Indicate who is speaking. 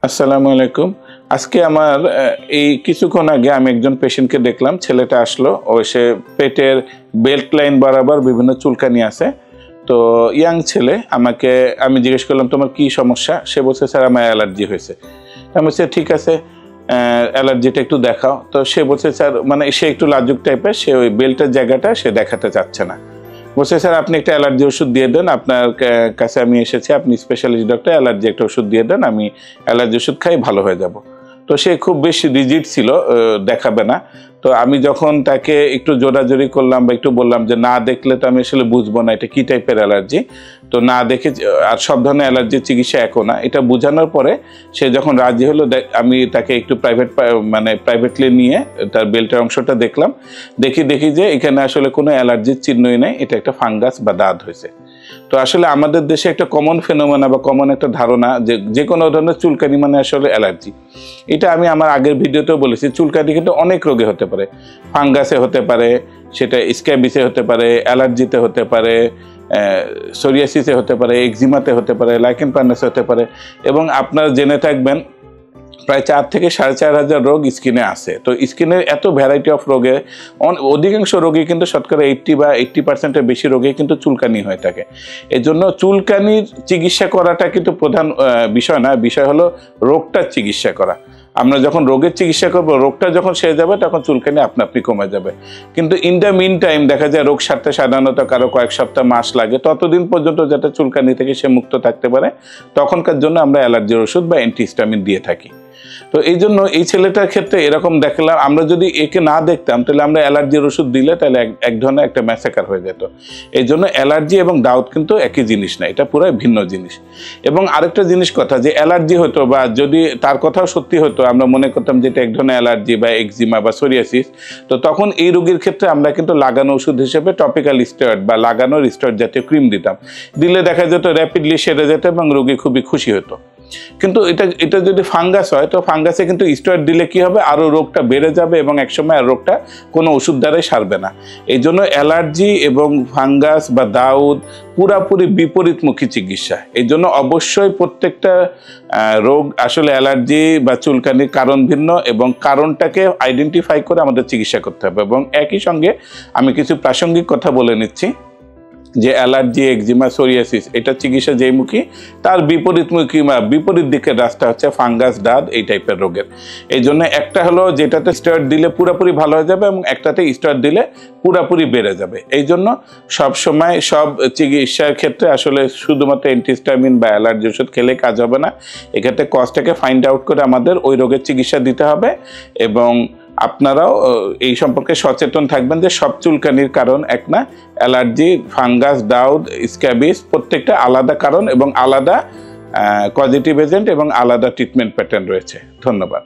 Speaker 1: আসসালামু আলাইকুম। আজকে আমার এই কিছুক্ষণ আগে আমি একজন পেশেন্টকে দেখলাম। ছেলেটা আসলো, সে পেটের বেল্ট লাইন বরাবর বিভিন্ন চুলকানি আছে। তো ইয়াং ছেলে, আমি জিজ্ঞেস করলাম তোমার কি সমস্যা? সে বলছে স্যার আমার অ্যালার্জি হয়েছে। আমি বলছি ঠিক আছে, অ্যালার্জিটা একটু দেখাও। তো সে বলছে স্যার, মানে সে একটু লাজুক টাইপের, সে ওই বেল্টের জায়গাটা সে দেখাতে চাচ্ছে না। বলছে স্যার আপনি একটা অ্যালার্জি ওষুধ দিয়ে দেন, আপনার কাছে আমি এসেছি, আপনি স্পেশালিস্ট ডক্টর, অ্যালার্জি একটা ওষুধ দিয়ে দেন, আমি অ্যালার্জি ওষুধ খাই ভালো হয়ে যাব। তো সে খুব বেশি রিজিড ছিল, দেখাবে না। তো আমি যখন তাকে একটু জোরাজোরি করলাম বা একটু বললাম যে না দেখলে তো আমি আসলে বুঝবো না এটা কি টাইপের অ্যালার্জি, তো না দেখে আর সব ধরনের অ্যালার্জির চিকিৎসা একও না, এটা বোঝানোর পরে সে যখন রাজি হলো, আমি তাকে একটু প্রাইভেটলি নিয়ে তার বেল্টের অংশটা দেখলাম। দেখি যে এখানে আসলে কোনো অ্যালার্জির চিহ্নই নেই, এটা একটা ফাঙ্গাস বা দাঁত হয়েছে। তো আসলে আমাদের দেশে একটা কমন ফেনোমেনা বা কমন একটা ধারণা যে কোনো ধরনের চুলকানি মানে আসলে অ্যালার্জি। এটা আমি আমার আগের ভিডিওতেও বলেছি, চুলকানি কিন্তু অনেক রোগে হতে পারে। ফাঙ্গাসে হতে পারে, সেটা স্ক্যাবিসে হতে পারে, অ্যালার্জিতে হতে পারে, সোরিয়াসিসে হতে পারে, এক্সিমাতে হতে পারে, লাইকেন প্ল্যানাসে হতে পারে। এবং আপনারা জেনে থাকবেন প্রায় 4 থেকে 4,500 রোগ স্কিনে আছে। তো স্কিনের এত ভ্যারাইটি অফ রোগে অধিকাংশ রোগী কিন্তু শতকরা 80 বা 80%-এর বেশি রোগে কিন্তু চুলকানি হয়ে থাকে। এই জন্য চুলকানির চিকিৎসা করাটা কিন্তু প্রধান বিষয় না, বিষয় হলো রোগটার চিকিৎসা করা। আমরা যখন রোগের চিকিৎসা করবো, রোগটা যখন সেরে যাবে তখন চুলকানি আপনা আপনি কমে যাবে। কিন্তু ইন দ্য মিন টাইম দেখা যায় রোগ সারতে সাধারণত কারো কয়েক সপ্তাহ মাস লাগে, ততদিন পর্যন্ত যাতে চুলকানি থেকে সে মুক্ত থাকতে পারে তখনকার জন্য আমরা অ্যালার্জির ওষুধ বা অ্যান্টিহিস্টামিন দিয়ে থাকি। তো এই জন্য এই ছেলেটার ক্ষেত্রে এরকম দেখলাম, আমরা যদি একে না দেখতাম তাহলে আমরা অ্যালার্জির ওষুধ দিলে তাহলে এক ধরনের একটা ম্যাসাকার হয়ে যেত। এই জন্য অ্যালার্জি এবং দাউদ কিন্তু একই জিনিস না, এটা পুরো ভিন্ন জিনিস। এবং আরেকটা জিনিস কথা, যে অ্যালার্জি হতো বা যদি তার কথাও সত্যি হতো, আমরা মনে করতাম যে এটা এক ধরনের অ্যালার্জি বা এক্সিমা বা সোরিয়াসিস, তো তখন এই রোগীর ক্ষেত্রে আমরা কিন্তু লাগানো ওষুধ হিসেবে টপিক্যাল স্টেরয়েড বা লাগানো স্টেরয়েড জাতীয় ক্রিম দিতাম। দিলে দেখা যেত র্যাপিডলি সেরে যেত এবং রোগী খুবই খুশি হতো। কিন্তু এটা যদি ফাঙ্গাস হয়, তো ফাঙ্গাসে কিন্তু স্টেরয়েড দিলে কি হবে, আরও রোগটা বেড়ে যাবে এবং একসময় আর রোগটা কোনো ওষুধ দ্বারাই সারবে না। এই জন্য অ্যালার্জি এবং ফাঙ্গাস বা দাউদ পুরাপুরি বিপরীতমুখী চিকিৎসা। এই জন্য অবশ্যই প্রত্যেকটা রোগ আসলে অ্যালার্জি বা চুলকানির কারণ ভিন্ন এবং কারণটাকে আইডেন্টিফাই করে আমাদের চিকিৎসা করতে হবে। এবং একই সঙ্গে আমি কিছু প্রাসঙ্গিক কথা বলে নিচ্ছি যে অ্যালার্জি, এক্সিমা, সোরিয়াসিস এটা চিকিৎসা যেইমুখী, তার বিপরীতমুখী বা বিপরীত দিকের রাস্তা হচ্ছে ফাঙ্গাস, দাঁত এই টাইপের রোগের। এই জন্য একটা হলো যেটাতে স্টেরয়েড দিলে পুরোপুরি ভালো হয়ে যাবে এবং একটাতে স্টেরয়েড দিলে পুরোপুরি বেড়ে যাবে। এই জন্য সবসময় সব চিকিৎসার ক্ষেত্রে আসলে শুধুমাত্র অ্যান্টিহিস্টামিন বা অ্যালার্জি ওষুধ খেলে কাজ হবে না। এক্ষেত্রে কজটাকে ফাইন্ড আউট করে আমাদের ওই রোগের চিকিৎসা দিতে হবে। এবং আপনারাও এই সম্পর্কে সচেতন থাকবেন যে সব চুলকানির কারণ এক না। অ্যালার্জি, ফাঙ্গাস, দাউদ, স্ক্যাবিস প্রত্যেকটা আলাদা কারণ এবং আলাদা কজেটিভ এজেন্ট এবং আলাদা ট্রিটমেন্ট প্যাটার্ন রয়েছে। ধন্যবাদ।